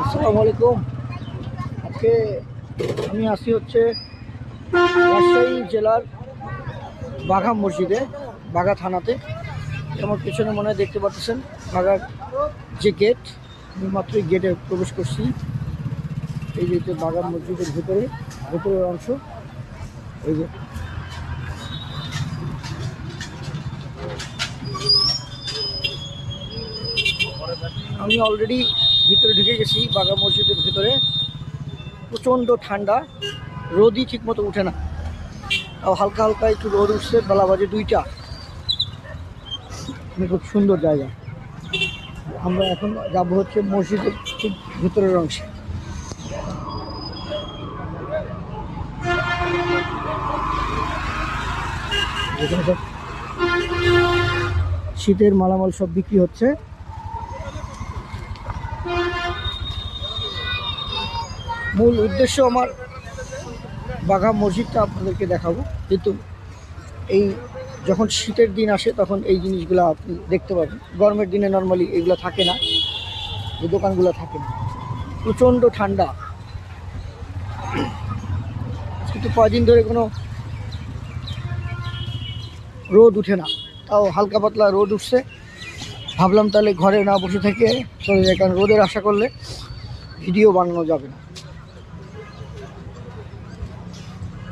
আসসালামু আলাইকুম। আজকে আমি আসি হচ্ছে রাজশাহী জেলার বাঘা মসজিদে, বাঘা থানাতে। আমার পিছনে মনে হয় দেখতে পাচ্ছেন বাঘার যে গেট, আমি মাত্রই গেটে প্রবেশ করছি। এই যে বাঘা মসজিদের ভেতরের অংশ। এই যে আমি অলরেডি ভিতরে ঢুকে গেছি বাঘা মসজিদের ভিতরে। প্রচণ্ড ঠান্ডা, রোদই ঠিক মতো উঠে না, তাও হালকা হালকা একটু রোদ উঠছে। বেলা বাজে 2টা। খুব সুন্দর জায়গা। আমরা এখন যাব হচ্ছে মসজিদের ঠিক ভিতরের অংশে। যেখানে সব শীতের মালামাল সব বিক্রি হচ্ছে। মূল উদ্দেশ্য আমার বাঘা মসজিদটা আপনাদেরকে দেখাবো, কিন্তু এই যখন শীতের দিন আসে তখন এই জিনিসগুলো আপনি দেখতে পাবেন। গরমের দিনে নর্মালি এগুলো থাকে না, এই দোকানগুলো থাকে না। প্রচণ্ড ঠান্ডা, কিন্তু কয়দিন ধরে কোনো রোদ উঠে না, তাও হালকা পাতলা রোদ উঠছে। ভাবলাম তাহলে ঘরে না বসে থেকে চলে যায়, কারণ রোদের আশা করলে ভিডিও বানানো যাবে না।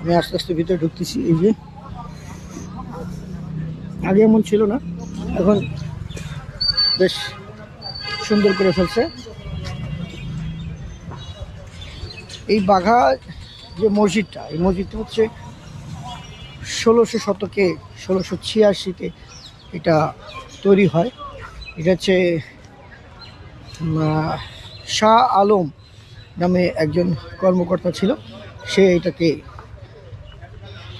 আমি আস্তে আস্তে ভিতরে ঢুকতেছি। এই যে আগে এমন ছিল না, এখন বেশ সুন্দর করে ফেলছে। এই বাঘা যে মসজিদটা, এই মসজিদটা হচ্ছে 1600 শতকে, 1686-তে এটা তৈরি হয়। এটা হচ্ছে শাহ আলম নামে একজন কর্মকর্তা ছিল, সে এটাকে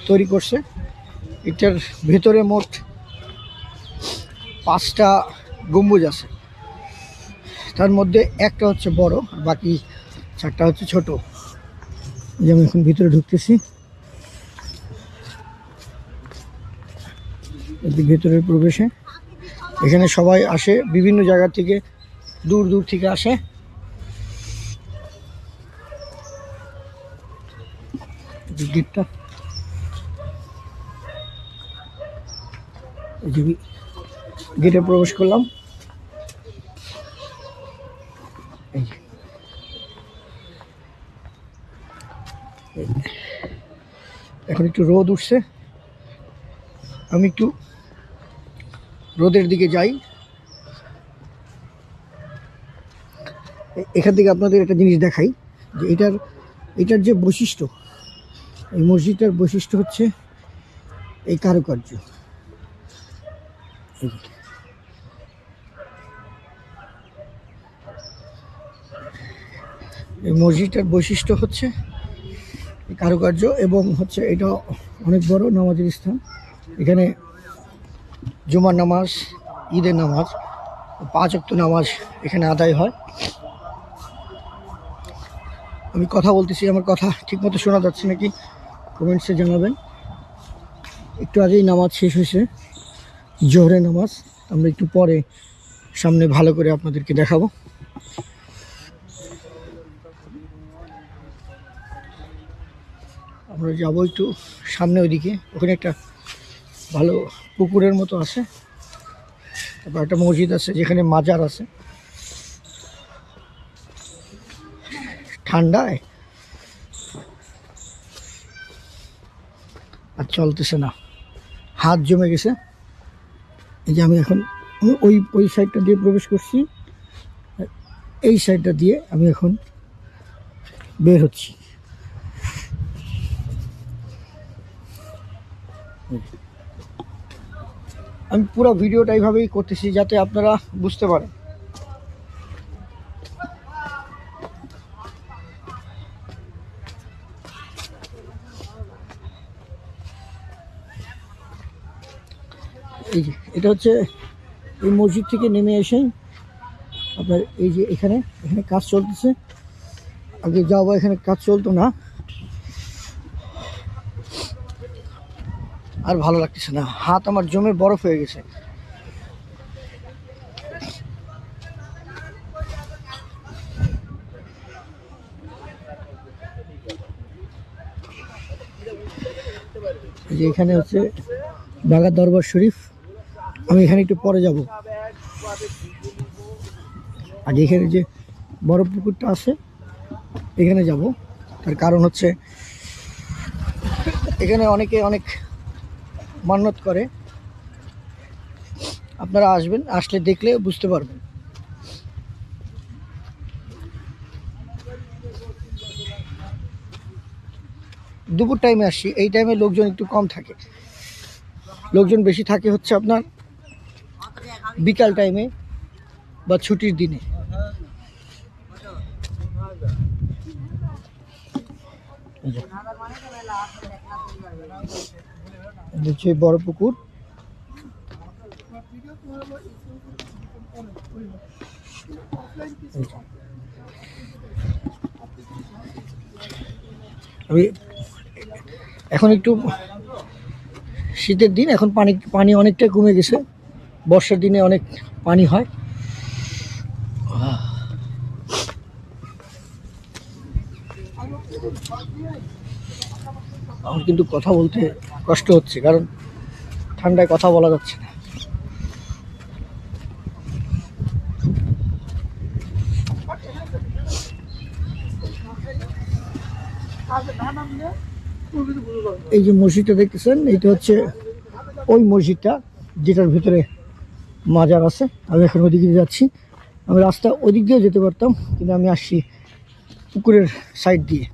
তৈরি করছে। এটার ভেতরে মোট 5টা গম্বুজ আছে, তার মধ্যে একটা হচ্ছে বড়, বাকি 4টা হচ্ছে ছোট। যেমন এখন ভিতরে ঢুকতেছি, ভেতরের প্রবেশে এখানে সবাই আসে, বিভিন্ন জায়গা থেকে, দূর দূর থেকে আসে। গেটটা গেটে প্রবেশ করলাম। এখন একটু রোদ উঠছে, আমি একটু রোদের দিকে যাই। এখান থেকে আপনাদের একটা জিনিস দেখাই, যে এটার যে বৈশিষ্ট্য, এই মসজিদটার বৈশিষ্ট্য হচ্ছে এই কারুকার্য। এই মসজিদটার বৈশিষ্ট্য হচ্ছে কারুকার্য, এবং হচ্ছে এটা অনেক বড় নামাজের স্থান। এখানে জুমার নামাজ, ঈদের নামাজ, 5 ওয়াক্ত নামাজ এখানে আদায় হয়। আমি কথা বলতেছি, আমার কথা ঠিকমতো শোনা যাচ্ছে নাকি কমেন্টসে জানাবেন। একটু আগেই নামাজ শেষ হয়েছে, জোহরের নামাজ। আমরা একটু পরে সামনে ভালো করে আপনাদেরকে দেখাবো। আমরা যাবো একটু সামনে, ওইদিকে ওখানে একটা ভালো পুকুরের মতো আছে, তারপর একটা মসজিদ আছে যেখানে মাজার আছে। ঠান্ডায় আর চলতেছে না, হাত জমে গেছে। এই যে আমি এখন ওই সাইডটা দিয়ে প্রবেশ করছি, এই সাইডটা দিয়ে আমি এখন বের হচ্ছি। আমি পুরো ভিডিওটা এইভাবেই করতেছি যাতে আপনারা বুঝতে পারেন। এই যে এটা হচ্ছে এই মসজিদ থেকে নেমে এসেই আপনার এই যে এখানে কাজ চলতেছে। আগে যাওয়া এখানে কাজ চলতো না, আর ভালো লাগতেছে না, হাত আমার জমে বরফ হয়ে গেছে। যে এখানে হচ্ছে বাঘা দরবার শরীফ। আমি এখানে একটু পরে যাব। আর এখানে যে বড় পুকুরটা আছে এখানে যাব। তার কারণ হচ্ছে এখানে অনেকে অনেক মান্যত করে। আপনারা আসবেন, আসলে দেখলে বুঝতে পারবেন। দুপুর টাইমে আসছি, এই টাইমে লোকজন একটু কম থাকে। লোকজন বেশি থাকে হচ্ছে আপনার বিকাল টাইমে বা ছুটির দিনে। হচ্ছে বড় পুকুর। আমি এখন একটু শীতের দিন, এখন পানি অনেকটা কমে গেছে। বর্ষার দিনে অনেক পানি হয়। আমার কিন্তু কথা বলতে কষ্ট হচ্ছে, কারণ ঠান্ডায় কথা বলা যাচ্ছে না। এই যে মসজিদটা দেখতেছেন, এটা হচ্ছে ওই মসজিদটা যেটার ভিতরে মাজার আছে। আমি এখন ওদিকে যাচ্ছি। আমি রাস্তা ওদিক দিয়ে যেতে পারতাম, কিন্তু আমি আসছি পুকুরের সাইড দিয়ে।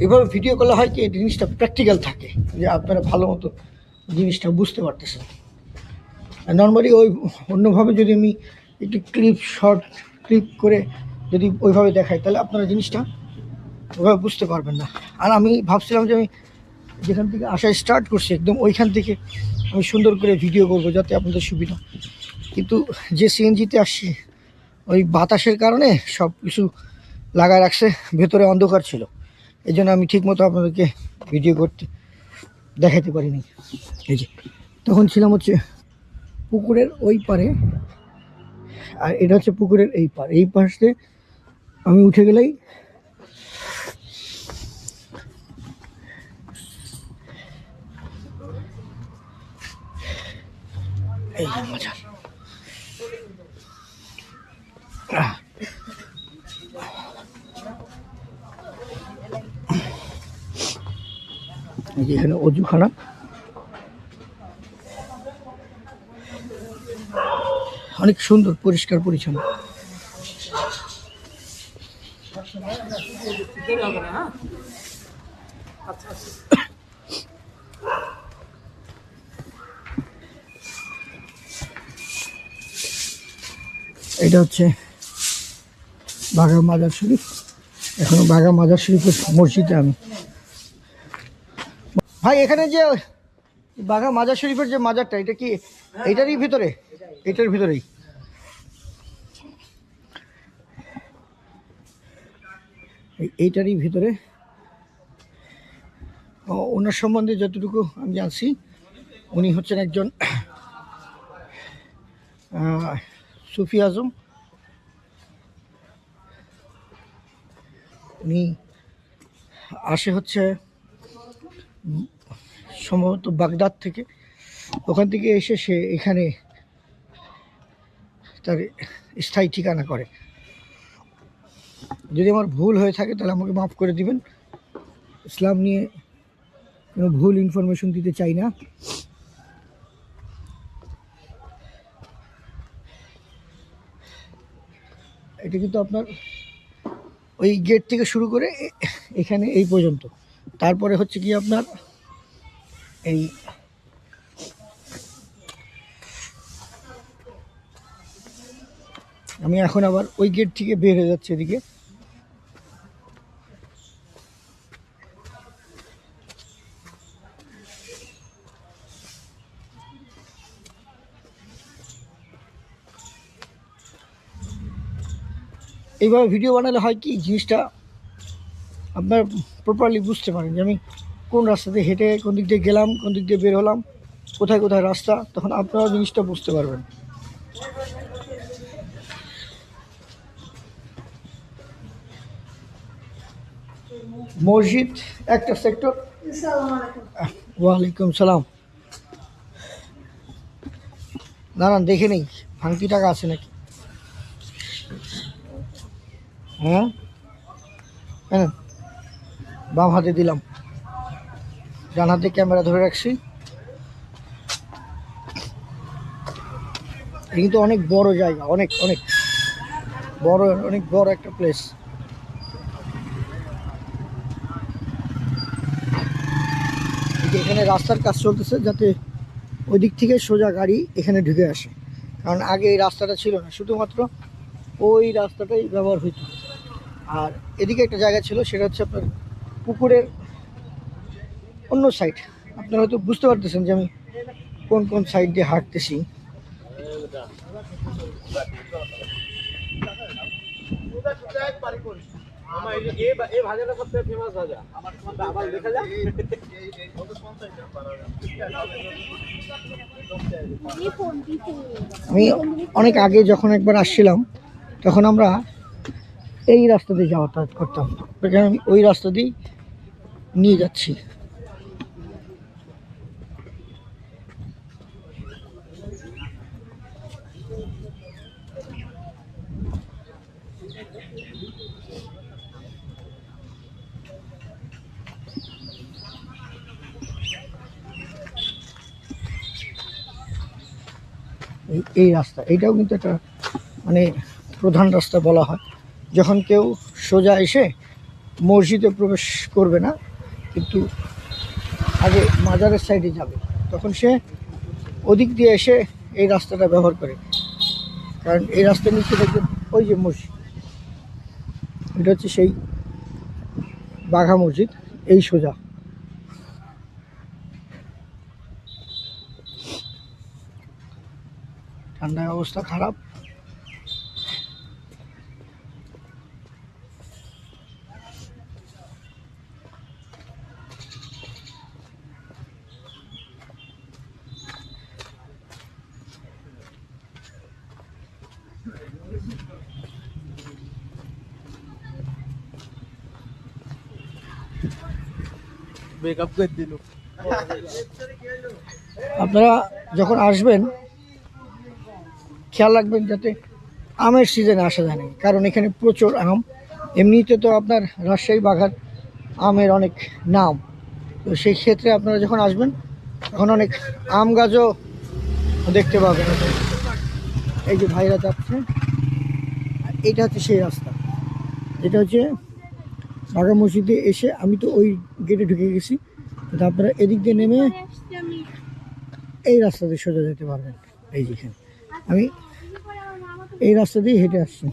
এভাবে ভিডিও করলে হয় কি, এই জিনিসটা প্র্যাকটিক্যাল থাকে, যে আপনারা ভালো মতো জিনিসটা বুঝতে পারতেছেন। নর্মালি ওই অন্যভাবে যদি আমি একটু শর্ট ক্লিপ করে যদি ওইভাবে দেখাই, তাহলে আপনারা জিনিসটা ওইভাবে বুঝতে পারবেন না। আর আমি ভাবছিলাম যে আমি যেখান থেকে আসা স্টার্ট করছি একদম ওইখান থেকে আমি সুন্দর করে ভিডিও করব, যাতে আপনাদের সুবিধা। কিন্তু যে সিএনজিতে আসছি, ওই বাতাসের কারণে সব কিছু লাগায় রাখছে, ভেতরে অন্ধকার ছিল। এই জন্য আমি ঠিকমতো আপনাদেরকে ভিডিও করতে দেখাতে পারিনি। এই যে তখন ছিলাম হচ্ছে পুকুরের ওই পারে, আর এটা হচ্ছে পুকুরের এই পার। এই পাশে আমি উঠে গেলেই এই মাজার। এখানে অজুখানা। অনেক সুন্দর, পরিষ্কার পরিচ্ছন্ন। এটা হচ্ছে বাঘা মাজার শরীফ। এখনো বাঘা মাজার শরীফের মসজিদে আমি। ভাই এখানে যে বাঘা মাজার শরীফের যে মাজারটা, এটা কি এইটারই ভিতরে? এটার ভিতরেই। এইটারই ভিতরে। ওনার সম্বন্ধে যতটুকু আমি জানছি, উনি হচ্ছেন একজন সুফি আজম। উনি আসে হচ্ছে সম্ভবত বাগদাদ থেকে। ওখান থেকে এসে সে এখানে তার স্থায়ী ঠিকানা করে। যদি আমার ভুল হয়ে থাকে তাহলে আমাকে মাফ করে দিবেন। ইসলাম নিয়ে কোনো ভুল ইনফরমেশন দিতে চাই না। এটা কিন্তু আপনার ওই গেট থেকে শুরু করে এখানে এই পর্যন্ত। তারপরে হচ্ছে কি আপনার এই আমি এখন আবার ওই গেট থেকে বের হয়ে যাচ্ছে এদিকে। এইভাবে ভিডিও বানালে হয় কি, জিনিসটা আপনার প্রপারলি বুঝতে পারেন যে আমি কোন রাস্তা দিয়ে হেঁটে কোন দিক দিয়ে গেলাম, কোন দিক দিয়ে বের হলাম। কোথায় কোথায় রাস্তা, তখন আপনারা জিনিসটা বুঝতে পারবেন। মসজিদ একটা সেক্টর। ওয়ালাইকুম সালাম। দাঁড়ান দেখে নেই ভাঙতি টাকা আছে নাকি। হ্যাঁ হ্যাঁ, বাম হাতে দিলাম, ডান হাতে ক্যামেরা ধরে রাখছি। কিন্তু অনেক বড় জায়গা, অনেক অনেক বড়, অনেক বড় একটা প্লেস। এখানে রাস্তার কাজ চলতেছে যাতে ওই দিক থেকে সোজা গাড়ি এখানে ঢুকে আসে, কারণ আগে এই রাস্তাটা ছিল না, শুধুমাত্র ওই রাস্তাটাই ব্যবহার হইতো। আর এদিকে একটা জায়গা ছিল, সেটা হচ্ছে আপনার পুকুরের অন্য সাইড। আপনারা হয়তো বুঝতে পারতেছেন যে আমি কোন কোন সাইড দিয়ে হাঁটতেছি। আমি অনেক আগে যখন একবার আসছিলাম, তখন আমরা এই রাস্তা দিয়ে যাতায়াত করতাম, আমি ওই রাস্তা দিয়েই নিয়ে যাচ্ছি। এই রাস্তা, এইটাও কিন্তু একটা মানে প্রধান রাস্তা বলা হয়। যখন কেউ সোজা এসে মসজিদে প্রবেশ করবে না, কিন্তু আগে মাজারের সাইডে যাবে, তখন সে ওদিক দিয়ে এসে এই রাস্তাটা ব্যবহার করে। কারণ এই রাস্তার নিচে দেখবেন ওই যে মসজিদ, এটা হচ্ছে সেই বাঘা মসজিদ, এই সোজা। ঠান্ডার অবস্থা খারাপ। আপনারা যখন আসবেন খেয়াল রাখবেন যাতে আমের সিজনে আসা যায় না, কারণ এখানে প্রচুর আম। এমনিতে তো আপনার রাজশাহী বাঘার আমের অনেক নাম, তো সেই ক্ষেত্রে আপনারা যখন আসবেন তখন অনেক আম গাছও দেখতে পাবেন। এই যে ভাইরা যাচ্ছে, এইটা হচ্ছে সেই রাস্তা, এটা হচ্ছে বাঘা মসজিদে এসে। আমি তো ওই গেটে ঢুকে গেছি, কিন্তু আপনারা এদিক দিয়ে নেমে এই রাস্তা দিয়ে সোজা যেতে পারবেন। এই যেখানে আমি এই রাস্তা দিয়ে হেঁটে আসছি।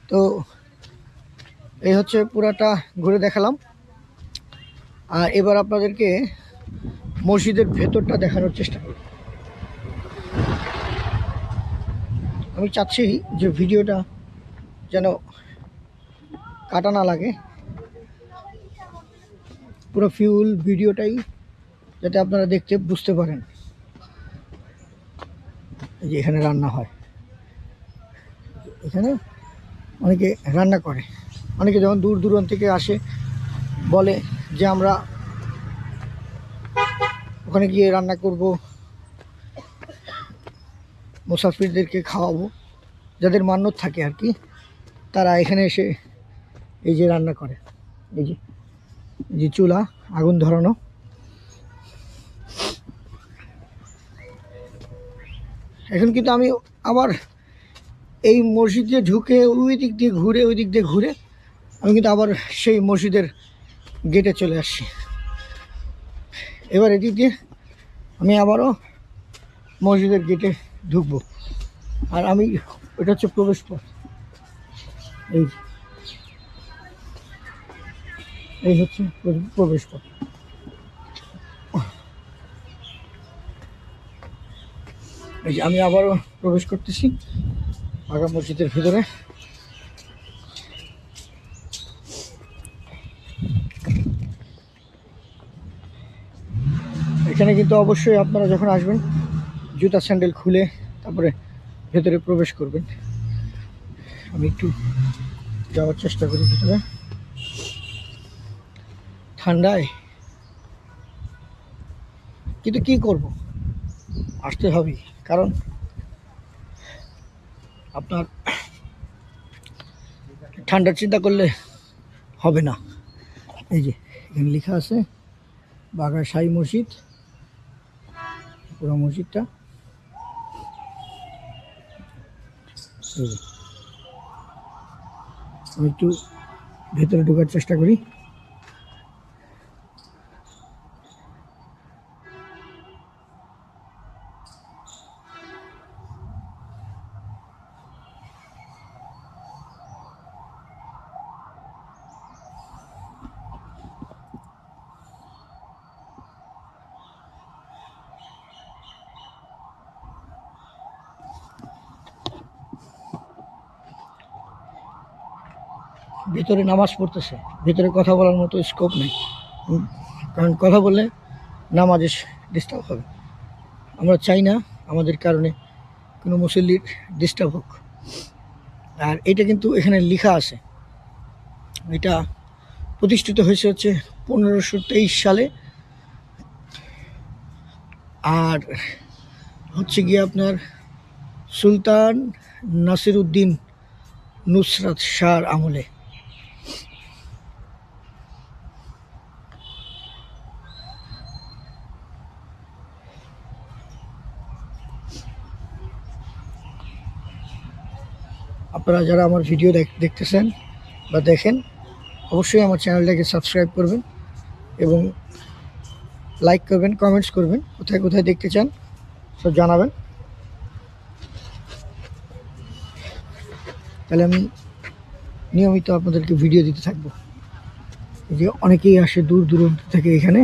তো এই হচ্ছে পুরাটা ঘুরে দেখালাম। আর এবার আপনাদেরকে মসজিদের ভেতরটা দেখানোর চেষ্টা করি। আমি চাচ্ছি যে ভিডিওটা যেন কাটা না লাগে, পুরো ফুল ভিডিওটাই যাতে আপনারা দেখতে বুঝতে পারেন। যে এখানে রান্না হয়, এখানে অনেকে রান্না করে, অনেকে যখন দূর দূরান্ত থেকে আসে বলে যে আমরা ওখানে গিয়ে রান্না করব, মুসাফিরদেরকে খাওয়াবো, যাদের মান্যত থাকে আর কি, তারা এখানে এসে এই যে রান্না করে। এই যে চুলা, আগুন ধরানো। এখন কিন্তু আমি আবার এই মসজিদে ঢুকে ওই দিক দিয়ে ঘুরে আমি কিন্তু আবার সেই মসজিদের গেটে চলে আসছি। এবার এদিক দিয়ে আমি আবারও মসজিদের গেটে ঢুকবো। আর আমি, এটা হচ্ছে প্রবেশ পথ। এই হচ্ছে প্রবেশ পথ। এই যে আমি আবারও প্রবেশ করতেছি বাঘা মসজিদের ভিতরে। এখানে কিন্তু অবশ্যই আপনারা যখন আসবেন জুতা স্যান্ডেল খুলে তারপরে ভেতরে প্রবেশ করবেন। আমি একটু যাওয়ার চেষ্টা করি ভিতরে, ঠান্ডায় কিন্তু কি করব, আসতে হবে, কারণ আপনার ঠান্ডার চিন্তা করলে হবে না। এই যে এখানে লেখা আছে বাঘা শাহী মসজিদ, পুরো মসজিদটা। আমি একটু ভেতরে ঢোকার চেষ্টা করি। ভেতরে নামাজ পড়তেছে, ভেতরে কথা বলার মতো স্কোপ নেই, কারণ কথা বললে নামাজে ডিস্টার্ব হবে। আমরা চাই না আমাদের কারণে কোনো মুসল্লির ডিস্টার্ব হোক। আর এটা কিন্তু এখানে লেখা আছে, এটা প্রতিষ্ঠিত হয়েছে হচ্ছে 1523 সালে। আর হচ্ছে গিয়ে আপনার সুলতান নাসিরউদ্দিন নুসরাত শাহর আমলে। আপনারা যারা আমার ভিডিও দেখতেছেন বা দেখেন, অবশ্যই আমার চ্যানেলটাকে সাবস্ক্রাইব করবেন এবং লাইক করবেন, কমেন্টস করবেন, কোথায় কোথায় দেখতে চান সব জানাবেন। তাহলে আমি নিয়মিত আপনাদেরকে ভিডিও দিতে থাকবো। যে অনেকেই আসে দূর দূরান্ত থেকে এখানে।